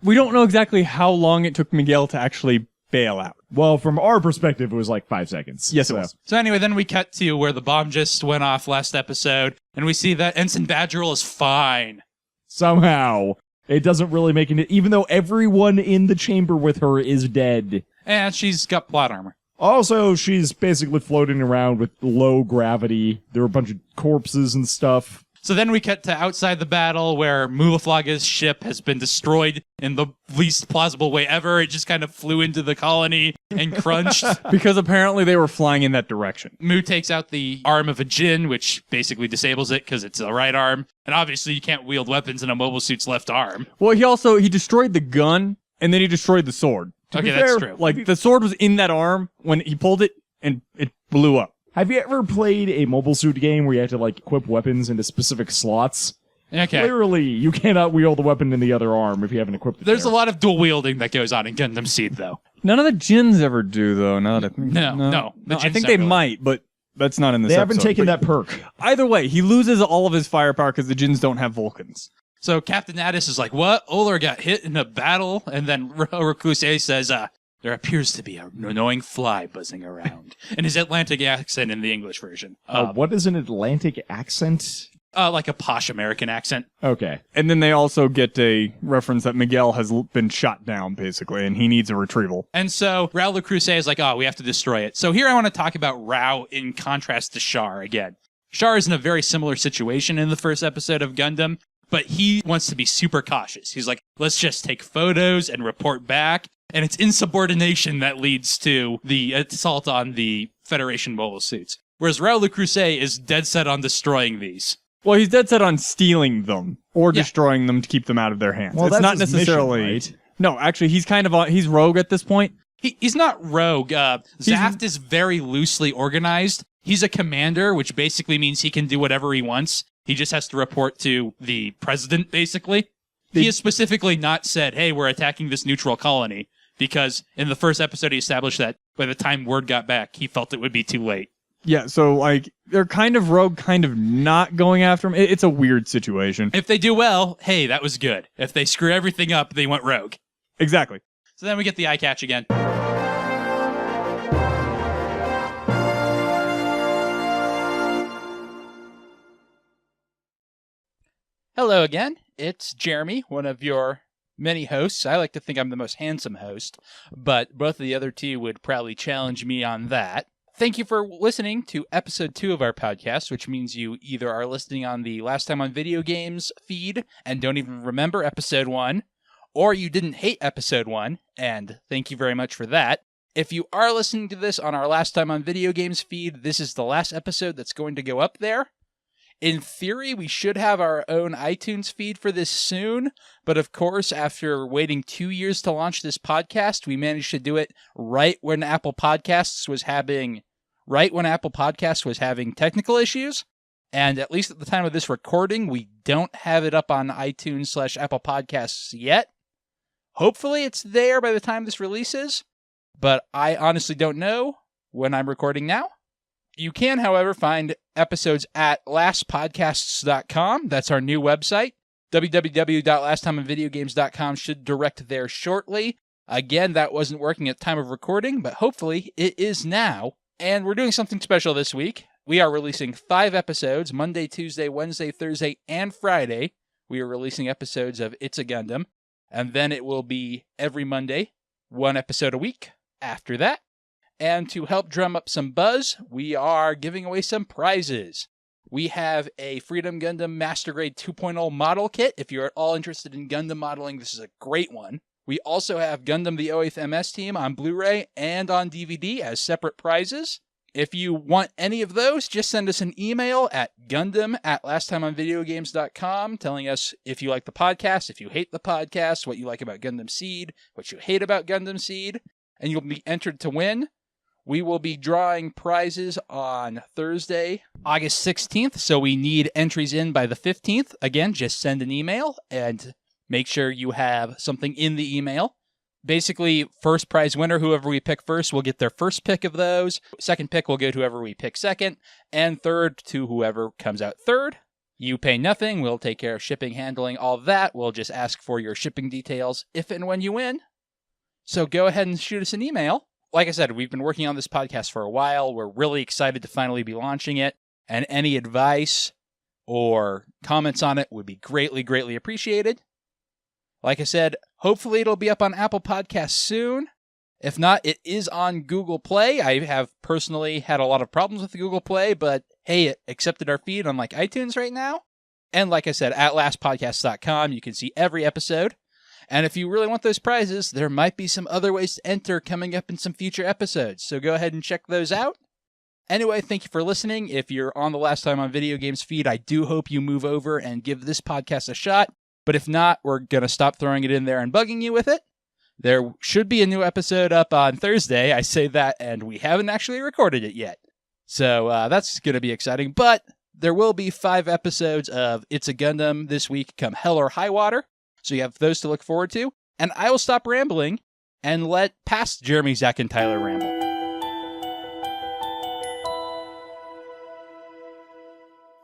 We don't know exactly how long it took Miguel to actually bail out. Well, from our perspective, it was like 5 seconds. Yes, it So- was. So anyway, then we cut to where the bomb just went off last episode, and we see that Ensign Badgeril is fine. Somehow. It doesn't really make it, even though everyone in the chamber with her is dead. And she's got plot armor. Also, she's basically floating around with low gravity. There are a bunch of corpses and stuff. So then we cut to outside the battle where Mu la Flaga's ship has been destroyed in the least plausible way ever. It just kind of flew into the colony and crunched. Because apparently they were flying in that direction. Mu takes out the arm of a Jin, which basically disables it because it's the right arm. And obviously you can't wield weapons in a mobile suit's left arm. Well, he destroyed the gun, and then he destroyed the sword. be Okay, that's fair, true. Like, the sword was in that arm when he pulled it, and it blew up. Have you ever played a mobile suit game where you have to like equip weapons into specific slots? Okay. Clearly, you cannot wield the weapon in the other arm if you haven't equipped it. There's there. a lot of dual wielding that goes on in Gundam Seed, though. None of the Jins ever do, though. Now that I think, No. The I Jins think don't they really. might, but that's not in this They haven't episode. taken But that perk. Either way, he loses all of his firepower because the Jins don't have Vulcans. So Captain Addis is like, what? Oler got hit in a battle? And then Rokusei says, there appears to be an annoying fly buzzing around. In his Atlantic accent in the English version. What is an Atlantic accent? Like a posh American accent. Okay. And then they also get a reference that Miguel has been shot down, basically, and he needs a retrieval. And so Rao Le Creuset is like, we have to destroy it. So here I want to talk about Rao in contrast to Char again. Char is in a very similar situation in the first episode of Gundam, but he wants to be super cautious. He's like, let's just take photos and report back. And it's insubordination that leads to the assault on the Federation mobile suits. Whereas Rao Le Creuset is dead set on destroying these. Well, he's dead set on stealing them or destroying them to keep them out of their hands. Well, it's that's not his necessarily. mission, right? No, actually, he's kind of he's rogue at this point. He's not rogue. Zaft is very loosely organized. He's a commander, which basically means he can do whatever he wants. He just has to report to the president, basically. He has specifically not said, hey, we're attacking this neutral colony, because in the first episode he established that by the time word got back, he felt it would be too late. Yeah, so, like, they're kind of rogue, kind of not going after him. It's a weird situation. If they do well, hey, that was good. If they screw everything up, they went rogue. Exactly. So then we get the eye catch again. Hello again. It's Jeremy, one of your many hosts. I like to think I'm the most handsome host, but both of the other two would probably challenge me on that. Thank you for listening to episode 2 of our podcast, which means you either are listening on the Last Time on Video Games feed and don't even remember episode 1, or you didn't hate episode 1, and thank you very much for that. If you are listening to this on our Last Time on Video Games feed, this is the last episode that's going to go up there. In theory, we should have our own iTunes feed for this soon, but of course, after waiting 2 years to launch this podcast, we managed to do it right when Apple Podcasts was having technical issues, and at least at the time of this recording, we don't have it up on iTunes/Apple Podcasts yet. Hopefully it's there by the time this releases, but I honestly don't know when I'm recording now. You can, however, find episodes at lastpodcasts.com. That's our new website. www.lasttimeonvideogames.com should direct there shortly. Again, that wasn't working at the time of recording, but hopefully it is now. And we're doing something special this week. We are releasing 5 episodes, Monday, Tuesday, Wednesday, Thursday, and Friday. We are releasing episodes of It's a Gundam. And then it will be every Monday, 1 episode a week after that. And to help drum up some buzz, we are giving away some prizes. We have a Freedom Gundam Master Grade 2.0 model kit. If you're at all interested in Gundam modeling, this is a great one. We also have Gundam the 08th MS Team on Blu-ray and on DVD as separate prizes. If you want any of those, just send us an email at gundam@lasttimeonvideogames.com telling us if you like the podcast, if you hate the podcast, what you like about Gundam Seed, what you hate about Gundam Seed, and you'll be entered to win. We will be drawing prizes on Thursday, August 16th, so we need entries in by the 15th. Again, just send an email and make sure you have something in the email. Basically, first prize winner, whoever we pick first, will get their first pick of those. Second pick will go to whoever we pick second. And third to whoever comes out third. You pay nothing. We'll take care of shipping, handling, all that. We'll just ask for your shipping details if and when you win. So go ahead and shoot us an email. Like I said, we've been working on this podcast for a while. We're really excited to finally be launching it. And any advice or comments on it would be greatly, greatly appreciated. Like I said, hopefully it'll be up on Apple Podcasts soon. If not, it is on Google Play. I have personally had a lot of problems with Google Play, but hey, it accepted our feed on like iTunes right now. And like I said, at lastpodcast.com, you can see every episode. And if you really want those prizes, there might be some other ways to enter coming up in some future episodes. So go ahead and check those out. Anyway, thank you for listening. If you're on the Last Time on Video Games feed, I do hope you move over and give this podcast a shot. But if not, we're going to stop throwing it in there and bugging you with it. There should be a new episode up on Thursday. I say that, and we haven't actually recorded it yet. So that's going to be exciting. But there will be 5 episodes of It's a Gundam this week come hell or high water. So you have those to look forward to. And I will stop rambling and let past Geremy, Zach, and Tyler ramble.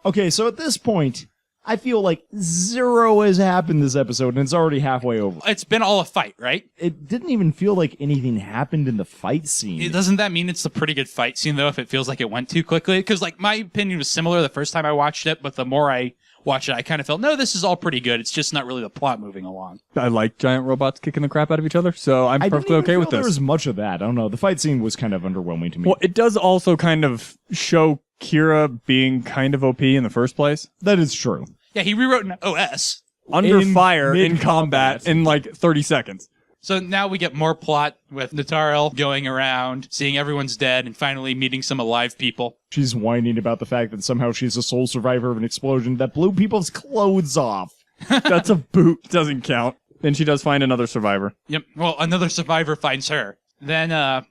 Okay, so at this point, I feel like zero has happened this episode, and it's already halfway over. It's been all a fight, right? It didn't even feel like anything happened in the fight scene. Doesn't that mean it's a pretty good fight scene, though, if it feels like it went too quickly? Because, like, my opinion was similar the first time I watched it, but the more I watched it, I kind of felt, no, this is all pretty good. It's just not really the plot moving along. I like giant robots kicking the crap out of each other, so I'm perfectly okay with this. There was much of that. I don't know. The fight scene was kind of underwhelming to me. Well, it does also kind of show Kira being kind of OP in the first place. That is true. Yeah, he rewrote an OS. Under In fire in mid-combat. combat in like 30 seconds. So now we get more plot with Natarel going around, seeing everyone's dead, and finally meeting some alive people. She's whining about the fact that somehow she's a sole survivor of an explosion that blew people's clothes off. That's a boot. Doesn't count. Then she does find another survivor. Yep. Well, another survivor finds her. Then,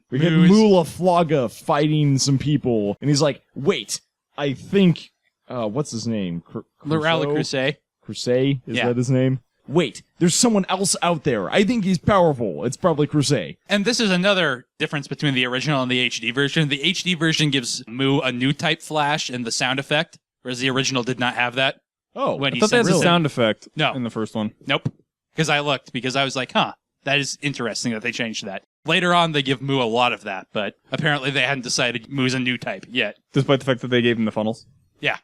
We get Mu la Flaga fighting some people, and he's like, wait, I think, what's his name? Lorella Crusade. Crusade? Is Yeah. that his name? Wait, there's someone else out there. I think he's powerful. It's probably Crusade. And this is another difference between the original and the HD version. The HD version gives Mu a new type flash and the sound effect, whereas the original did not have that. Oh, When I he thought they had sends the it- sound effect No. in the first one. Nope. Because I looked, because I was like, huh, that is interesting that they changed that. Later on, they give Mu a lot of that, but apparently they hadn't decided Mu's a new type yet. Despite the fact that they gave him the funnels. Yeah.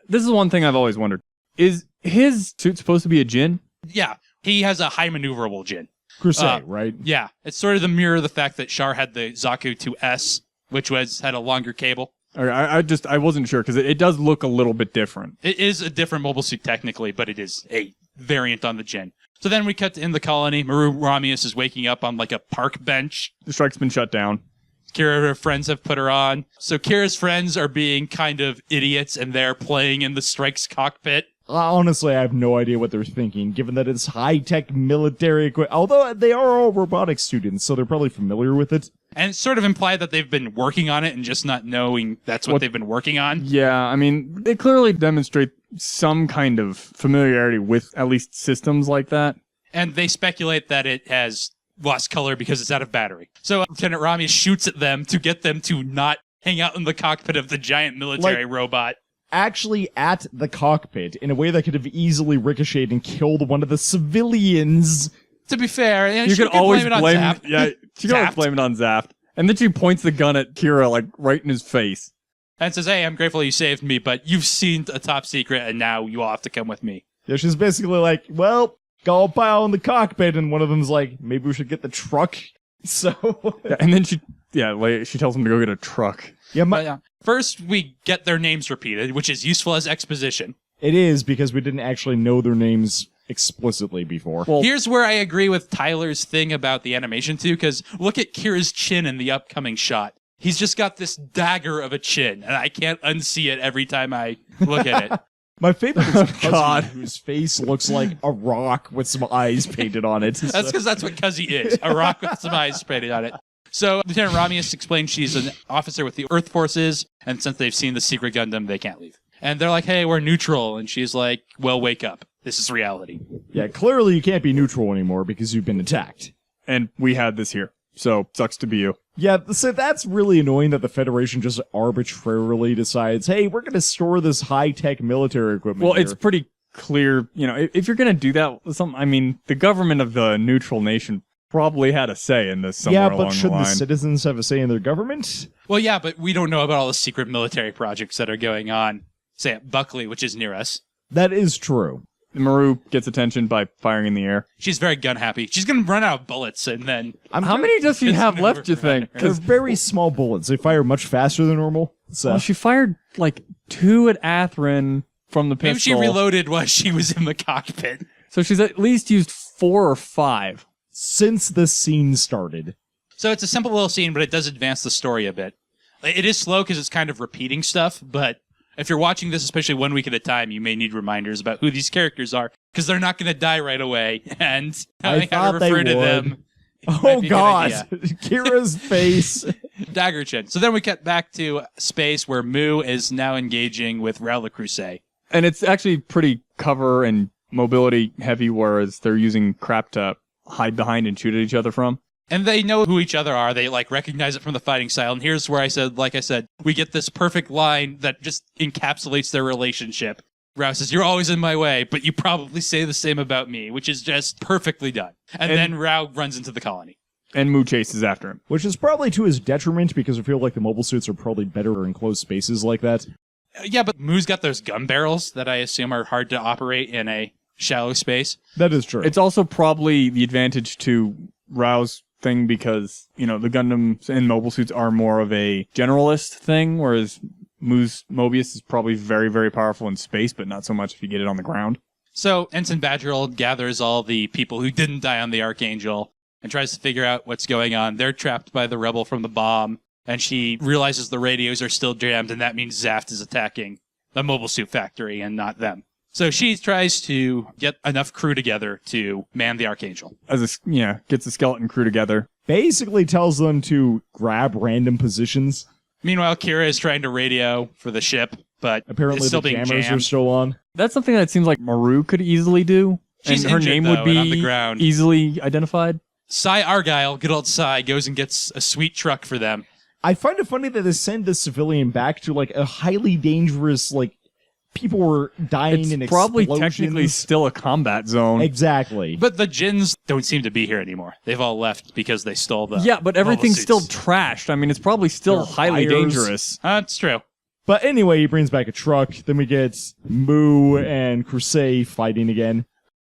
This is one thing I've always wondered. Is his suit supposed to be a Jin? Yeah. He has a high maneuverable Jin. Crusade, right? Yeah. It's sort of the mirror of the fact that Char had the Zaku 2S, which had a longer cable. Okay, I wasn't sure, because it does look a little bit different. It is a different mobile suit technically, but it is a variant on the Jin. So then we cut to in the colony. Maru Ramius is waking up on like a park bench. The strike's been shut down. Kira and her friends have put her on. So Kira's friends are being kind of idiots and they're playing in the strike's cockpit. Honestly, I have no idea what they're thinking, given that it's high-tech military equipment. Although they are all robotics students, so they're probably familiar with it. And it's sort of implied that they've been working on it and just not knowing that's what they've been working on. Yeah, I mean, they clearly demonstrate some kind of familiarity with at least systems like that. And they speculate that it has lost color because it's out of battery. So Lieutenant Ramius shoots at them to get them to not hang out in the cockpit of the giant military robot. Actually at the cockpit in a way that could have easily ricocheted and killed one of the civilians. To be fair, You could always blame it on blame, Zap. yeah, you can always Zapped. blame it on Zaft. And then she points the gun at Kira, like, right in his face. And says, hey, I'm grateful you saved me, but you've seen a top secret and now you all have to come with me. Yeah, she's basically like, well, go pile in the cockpit, and one of them's like, maybe we should get the truck. So, Yeah, and then she tells him to go get a truck. yeah, But yeah. First, we get their names repeated, which is useful as exposition. it is because we didn't actually know their names explicitly before. Well, Here's where I agree with Tyler's thing about the animation, too, because look at Kira's chin in the upcoming shot. He's just got this dagger of a chin, and I can't unsee it every time I look at it. My favorite is Cousin, God. whose face looks like a rock with some eyes painted on it. That's because that's what Cuzzy is, a rock with some eyes painted on it. So Lieutenant Ramius explains she's an officer with the Earth Forces, and since they've seen the secret Gundam, they can't leave. And they're like, hey, we're neutral. And she's like, well, wake up. This is reality. Yeah, clearly you can't be neutral anymore because you've been attacked. and we had this here. So, sucks to be you. Yeah, so that's really annoying that the Federation just arbitrarily decides, hey, we're going to store this high-tech military equipment Well, here. it's pretty clear, you know, if you're going to do that, I mean, the government of the neutral nation probably had a say in this somewhere Yeah, along but shouldn't the the line. citizens have a say in their government? Well, yeah, but we don't know about all the secret military projects that are going on, say at Buckley, which is near us. That is true. Maru gets attention by firing in the air. She's very gun happy. She's going to run out of bullets, and then How many does she It's have never left, you think? They're 'Cause, very small bullets. They fire much faster than normal. So well, she fired like 2 at Atherin from the pistol. maybe she reloaded while she was in the cockpit. So she's at least used 4 or 5. since the scene started. So it's a simple little scene, but it does advance the story a bit. It is slow because it's kind of repeating stuff, but if you're watching this, especially 1 week at a time, you may need reminders about who these characters are, because they're not going to die right away, and I how to thought they refer to would. them Oh might be a good God, idea. Kira's face. Dagger Chin. So then we get back to space where Mu is now engaging with Raul the Crusade. And it's actually pretty cover and mobility heavy, whereas they're using crap to hide behind and shoot at each other from. And they know who each other are. They recognize it from the fighting style. And here's where I said, we get this perfect line that just encapsulates their relationship. Rao says, "You're always in my way, but you probably say the same about me," which is just perfectly done. And then Rao runs into the colony. And Mu chases after him. Which is probably to his detriment because I feel like the mobile suits are probably better in closed spaces like that. Yeah, but Mu's got those gun barrels that I assume are hard to operate in a shallow space. That is true. It's also probably the advantage to Rao's thing because, the Gundams and mobile suits are more of a generalist thing, whereas Mu's Mobius is probably very, very powerful in space, but not so much if you get it on the ground. So Ensign Badgerl gathers all the people who didn't die on the Archangel and tries to figure out what's going on. They're trapped by the rebel from the bomb, and she realizes the radios are still jammed, and that means Zaft is attacking the mobile suit factory and not them. So she tries to get enough crew together to man the Archangel. Gets a skeleton crew together. Basically tells them to grab random positions. Meanwhile, Kira is trying to radio for the ship, but Apparently it's still the being jammers jammed. are still on. That's something that seems like Maru could easily do. She's and her injured, name though, would and on the be ground. easily identified. Cy Argyle, good old Cy, goes and gets a sweet truck for them. I find it funny that they send the civilian back to a highly dangerous, people were dying in It's probably explosions. technically still a combat zone. Exactly. But the Jins don't seem to be here anymore. They've all left because they stole the Yeah, but everything's mobile still suits. trashed. I mean, it's probably still There are highly fires. dangerous. It's true. But anyway, he brings back a truck. Then we get Mu and Crusade fighting again.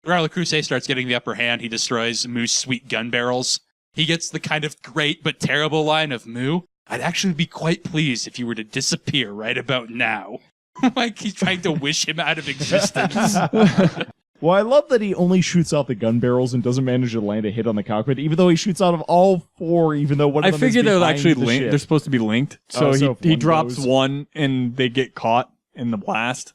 Raul Crusade starts getting the upper hand. He destroys Mu's sweet gun barrels. He gets the kind of great but terrible line of Mu, "I'd actually be quite pleased if you were to disappear right about now." He's trying to wish him out of existence. Well, I love that he only shoots out the gun barrels and doesn't manage to land a hit on the cockpit, even though he shoots out of all four, even though one of I them figure is they're behind actually the linked. ship. They're supposed to be linked. So Oh, so if he one drops goes- one and they get caught in the blast.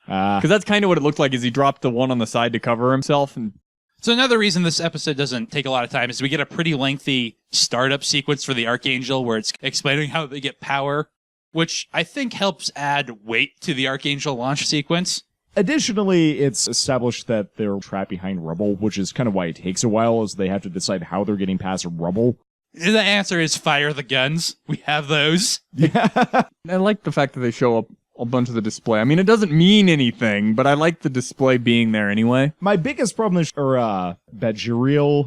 Ah. Because that's kind of what it looked like. Is he dropped the one on the side to cover himself? And So another reason this episode doesn't take a lot of time is we get a pretty lengthy startup sequence for the Archangel where it's explaining how they get power, which I think helps add weight to the Archangel launch sequence. Additionally, it's established that they're trapped behind rubble, which is kind of why it takes a while, as they have to decide how they're getting past rubble. The answer is fire the guns. We have those. I like the fact that they show up a bunch of the display. I mean, it doesn't mean anything, but I like the display being there anyway. My biggest problem is, Badgerial. Badgeril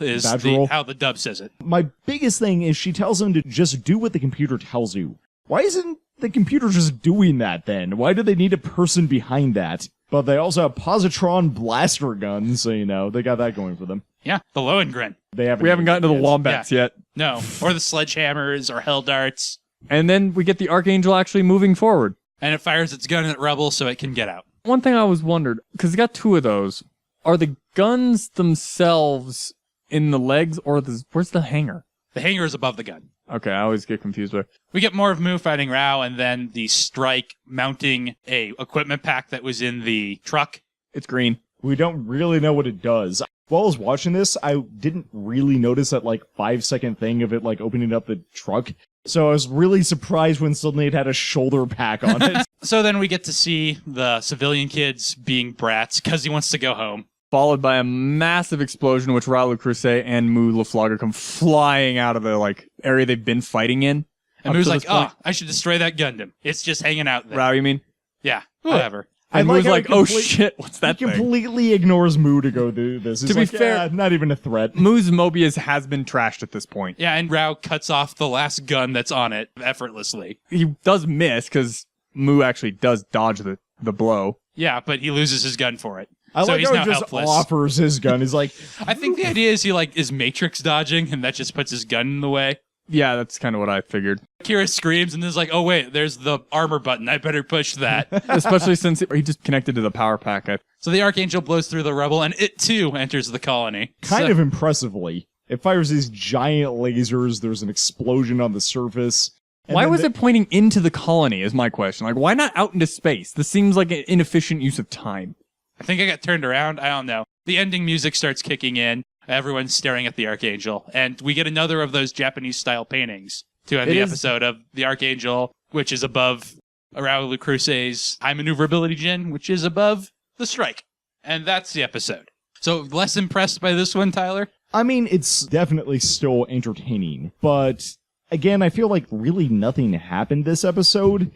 is Badgeril? how the dub says it. My biggest thing is she tells him to just do what the computer tells you. Why isn't the computer just doing that then? Why do they need a person behind that? But they also have positron blaster guns, so they got that going for them. Yeah, the Lohengrin. We We haven't gotten to the wombats yet. No, or the sledgehammers or hell darts. And then we get the Archangel actually moving forward. And it fires its gun at Rebel so it can get out. One thing I always wondered, because it got two of those, are the guns themselves in the legs or where's the hanger? The hanger is above the gun. Okay, I always get confused there. We get more of Mu fighting Rao, and then the Strike mounting a equipment pack that was in the truck. It's green. We don't really know what it does. While I was watching this, I didn't really notice that 5-second thing of it opening up the truck. So I was really surprised when suddenly it had a shoulder pack on it. So then we get to see the civilian kids being brats because he wants to go home. Followed by a massive explosion in which Raul Crusade and Mu la Flaga come flying out of the area they've been fighting in. And Up Mu's to like, this point. I should destroy that Gundam. It's just hanging out there. Rao, you mean? Yeah, whatever. And I Mu's how like, he oh complete- shit, what's that He thing? completely ignores Mu to go do this. He's To be like, fair- "Yeah, not even a threat. Mu's Mobius has been trashed at this point. Yeah, and Rao cuts off the last gun that's on it effortlessly. He does miss because Mu actually does dodge the blow. Yeah, but he loses his gun for it. I so like he's how now he just helpless. offers his gun. He's like, I think the idea is he is Matrix dodging, and that just puts his gun in the way. Yeah, that's kind of what I figured. Kira screams and is like, oh wait, there's the armor button. I better push that. Especially since he just connected to the power pack. So the Archangel blows through the Rebel, and it too enters the colony. kind of impressively. It fires these giant lasers. There's an explosion on the surface. And Why then was it pointing into the colony is my question. Why not out into space? This seems like an inefficient use of time. I think I got turned around. I don't know. The ending music starts kicking in, Everyone's staring at the Archangel. And we get another of those Japanese-style paintings to end the episode of the Archangel, which is above Raul Cruce's high maneuverability Jin, which is above the Strike. And that's the episode. So less impressed by this one, Tyler? I mean, it's definitely still entertaining, but again, I feel like really nothing happened this episode.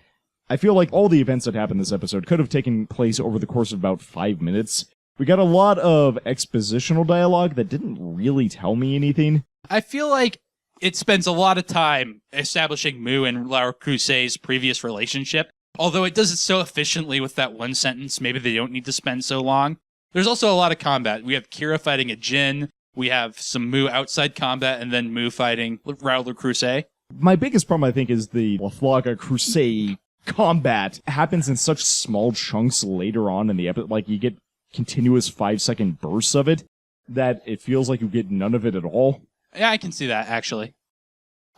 I feel like all the events that happened this episode could have taken place over the course of about 5 minutes. We got a lot of expositional dialogue that didn't really tell me anything. I feel like it spends a lot of time establishing Mu and Laura Cruce's previous relationship. Although it does it so efficiently with that one sentence, maybe they don't need to spend so long. There's also a lot of combat. We have Kira fighting a Jin. We have some Mu outside combat, and then Mu fighting Raul Cruce. My biggest problem, I think, is the La Flaga Crusade combat happens in such small chunks later on in the episode. Like, you get continuous 5-second bursts of it, that it feels like you get none of it at all. Yeah, I can see that, actually.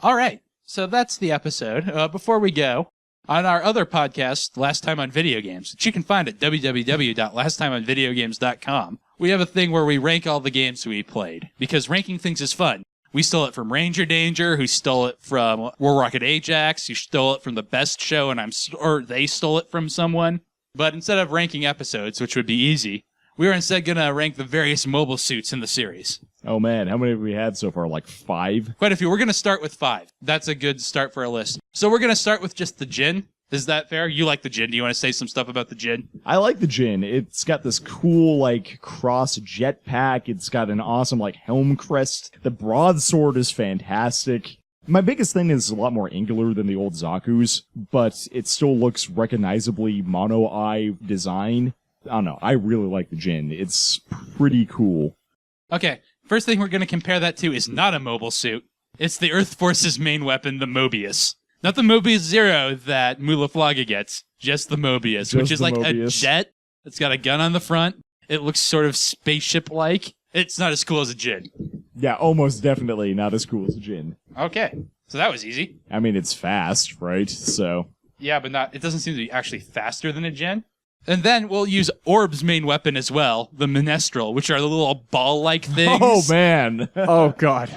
All right, so that's the episode. Before we go, on our other podcast, Last Time on Video Games, which you can find at www.lasttimeonvideogames.com, we have a thing where we rank all the games we played, because ranking things is fun. We stole it from Ranger Danger, who stole it from War Rocket Ajax, who stole it from The Best Show, or they stole it from someone. But instead of ranking episodes, which would be easy, we were instead going to rank the various mobile suits in the series. Oh man, how many have we had so far? Like 5? Quite a few. We're going to start with 5. That's a good start for a list. So we're going to start with just the Jin. Is that fair? You like the Jin. Do you want to say some stuff about the Jin? I like the Jin. It's got this cool, like, cross jetpack. It's got an awesome, like, helm crest. The broadsword is fantastic. My biggest thing is a lot more angular than the old Zaku's, but it still looks recognizably mono-eye design. I don't know. I really like the Jin. It's pretty cool. Okay. First thing we're going to compare that to is not a mobile suit. It's the Earth Force's main weapon, the Mobius. Not the Mobius Zero that Mu la Flaga gets, just the Mobius, which is like Mobius. A jet that's got a gun on the front. It looks sort of spaceship-like. It's not as cool as a Jin. Yeah, almost definitely not as cool as a Jin. Okay, so that was easy. I mean, it's fast, right? So... Yeah, but it doesn't seem to be actually faster than a Jin. And then we'll use Orb's main weapon as well, the Minestrel, which are the little ball-like things. Oh, man. Oh, God.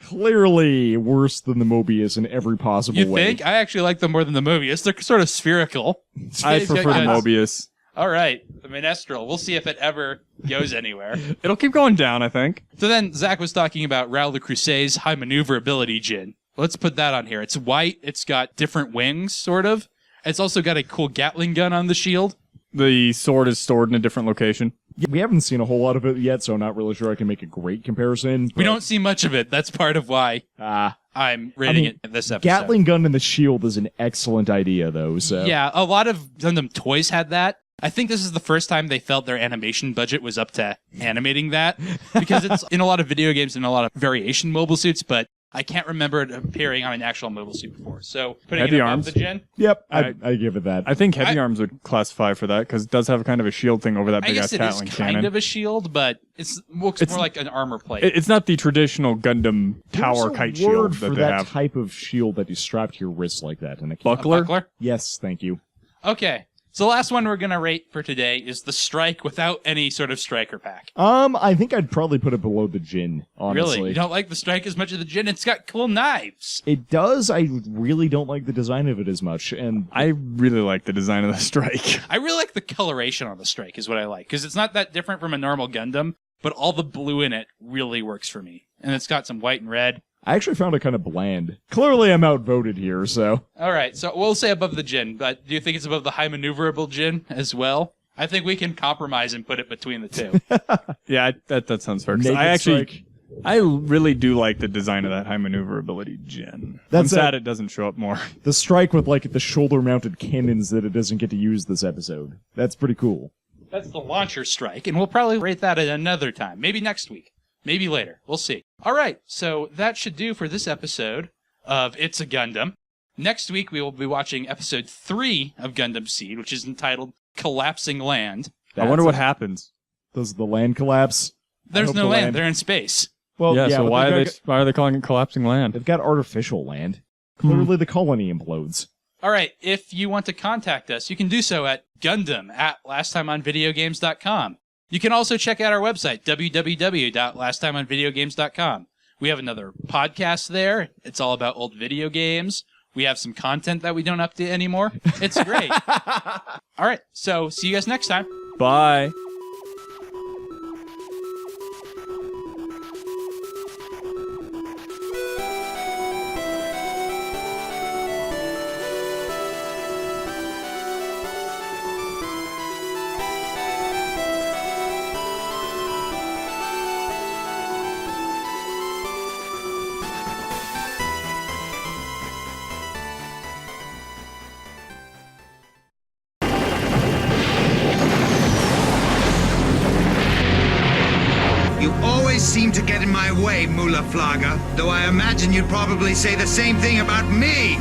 Clearly worse than the Mobius in every possible way. You think? I actually like them more than the Mobius. They're sort of spherical. I prefer the Mobius. All right, the Minestrel. We'll see if it ever goes anywhere. It'll keep going down, I think. So then Zach was talking about Raul Cruce's high maneuverability Jin. Let's put that on here. It's white. It's got different wings, sort of. It's also got a cool Gatling gun on the shield. The sword is stored in a different location. We haven't seen a whole lot of it yet, so I'm not really sure I can make a great comparison. We don't see much of it. That's part of why I'm rating it in this episode. Gatling gun in the shield is an excellent idea, though. So yeah, a lot of Gundam toys had that. I think this is the first time they felt their animation budget was up to animating that, because it's in a lot of video games and a lot of variation mobile suits, but I can't remember it appearing on an actual mobile suit before. So putting Heavy it above arms. the Jin. Yep, I give it that. I think heavy arms would classify for that, because it does have kind of a shield thing over that I big-ass guess it Gatling is cannon. kind of a shield, but it looks more like an armor plate. It's not the traditional Gundam tower kite There's a word shield for that they that have. type of shield that you strap to your wrist like that. And Buckler? Yes, thank you. Okay. So the last one we're going to rate for today is the Strike without any sort of striker pack. I think I'd probably put it below the Jin, honestly. Really? You don't like the Strike as much as the Jin? It's got cool knives. It does. I really don't like the design of it as much. And I really like the design of the Strike. I really like the coloration on the Strike is what I like, because it's not that different from a normal Gundam, but all the blue in it really works for me. And it's got some white and red. I actually found it kind of bland. Clearly I'm outvoted here, so... All right, so we'll say above the Jin, but do you think it's above the high maneuverable Jin as well? I think we can compromise and put it between the two. Yeah, that sounds fair. 'Cause I really do like the design of that high maneuverability Jin. I'm sad it doesn't show up more. The Strike with, like, the shoulder-mounted cannons that it doesn't get to use this episode. That's pretty cool. That's the launcher Strike, and we'll probably rate that at another time. Maybe next week. Maybe later. We'll see. All right, so that should do for this episode of It's a Gundam. Next week, we will be watching episode 3 of Gundam Seed, which is entitled Collapsing Land. I wonder what happens. Does the land collapse? There's no land. They're in space. Well, yeah, so but why are they calling it collapsing land? They've got artificial land. Clearly the colony implodes. All right, if you want to contact us, you can do so at Gundam@lasttimeonvideogames.com. You can also check out our website, www.lasttimeonvideogames.com. We have another podcast there. It's all about old video games. We have some content that we don't update anymore. It's great. All right, so see you guys next time. Bye. You always seem to get in my way, Mu la Flaga, though I imagine you'd probably say the same thing about me.